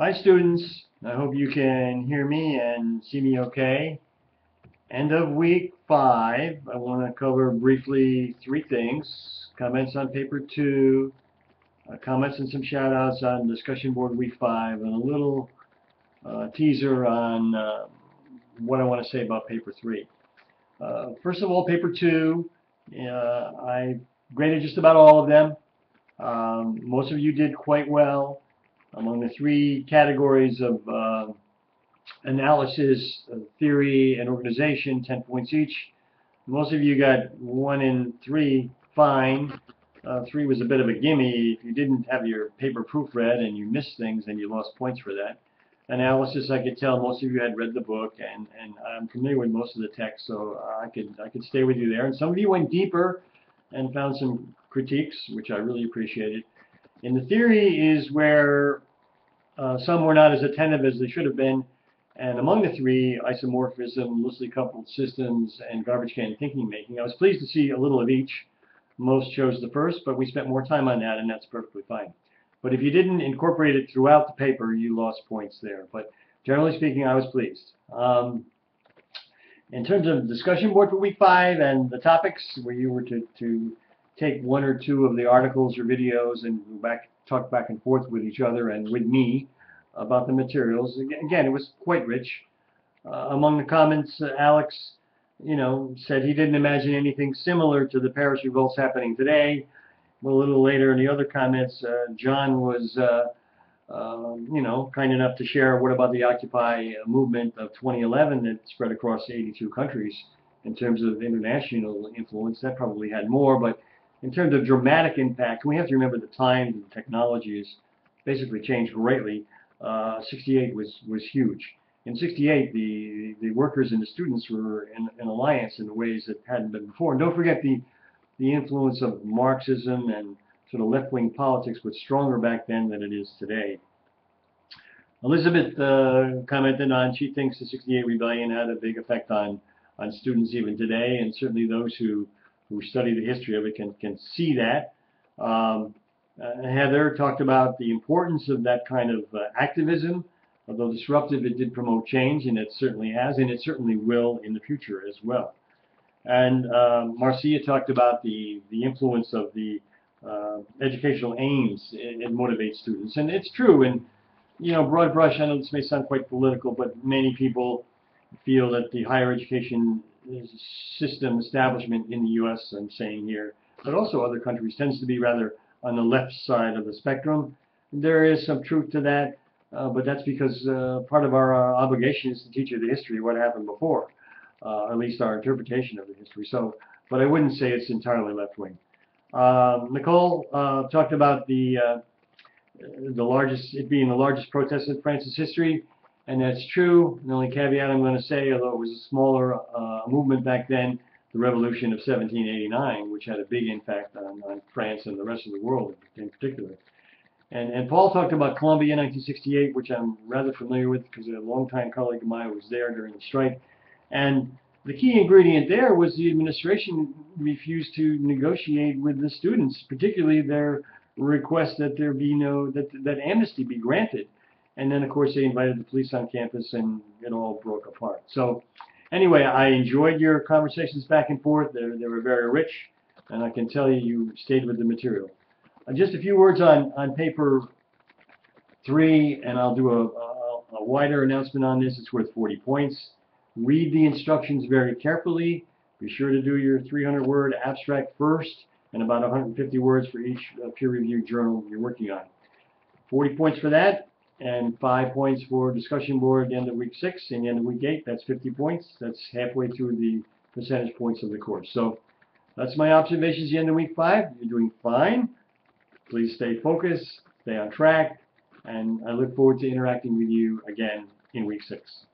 Hi students, I hope you can hear me and see me okay. End of week 5, I want to cover briefly 3 things. Comments on paper 2, comments and some shout outs on discussion board week 5, and a little teaser on what I want to say about paper 3. First of all, paper 2, I graded just about all of them. Most of you did quite well. Among the 3 categories of analysis, theory, and organization, 10 points each. Most of you got 1 and 3 fine. 3 was a bit of a gimme. If you didn't have your paper proofread and you missed things, then you lost points for that. Analysis, I could tell most of you had read the book, and I'm familiar with most of the text, so I could stay with you there. And some of you went deeper and found some critiques, which I really appreciated. And the theory is where some were not as attentive as they should have been. And among the 3, isomorphism, loosely coupled systems, and garbage can thinking making, I was pleased to see a little of each. Most chose the first, but we spent more time on that, and that's perfectly fine. But if you didn't incorporate it throughout the paper, you lost points there. But generally speaking, I was pleased. In terms of discussion board for week 5 and the topics, where you were to take 1 or 2 of the articles or videos and talk back and forth with each other and with me about the materials. Again, it was quite rich. Among the comments, Alex, said he didn't imagine anything similar to the Paris revolts happening today. A little later in the other comments, John was, kind enough to share what about the Occupy movement of 2011 that spread across 82 countries. In terms of international influence, that probably had more, but in terms of dramatic impact, we have to remember the times and the technology has basically changed greatly. 68 was huge. In 68, the workers and the students were in alliance in ways that hadn't been before. And don't forget the influence of Marxism and sort of left-wing politics was stronger back then than it is today. Elizabeth commented on, she thinks the 68 rebellion had a big effect on students even today, and certainly those who study the history of it can see that. Heather talked about the importance of that kind of activism. Although disruptive, it did promote change, and it certainly has, and it certainly will in the future as well. And Marcia talked about the influence of the educational aims. It motivates students, and it's true. And broad brush, I know this may sound quite political, but many people feel that the higher education system establishment in the U.S., I'm saying here, but also other countries, tends to be rather on the left side of the spectrum. There is some truth to that, but that's because part of our obligation is to teach you the history of what happened before, at least our interpretation of the history. So, but I wouldn't say it's entirely left-wing. Nicole talked about it being the largest protest in France's history, and that's true. The only caveat I'm going to say, although it was a smaller movement back then, the revolution of 1789, which had a big impact on France and the rest of the world in particular. And Paul talked about Columbia in 1968, which I'm rather familiar with because a longtime colleague of mine was there during the strike. And the key ingredient there was the administration refused to negotiate with the students, particularly their request that there be that amnesty be granted. And then, of course, they invited the police on campus, and it all broke apart. So anyway, I enjoyed your conversations back and forth. They were very rich, and I can tell you stayed with the material. Just a few words on paper 3, and I'll do a wider announcement on this. It's worth 40 points. Read the instructions very carefully. Be sure to do your 300-word abstract first, and about 150 words for each peer-reviewed journal you're working on. 40 points for that, and 5 points for discussion board at the end of week 6 and the end of week 8. That's 50 points. That's halfway through the percentage points of the course. So that's my observations at the end of week 5. You're doing fine. Please stay focused, stay on track, and I look forward to interacting with you again in week 6.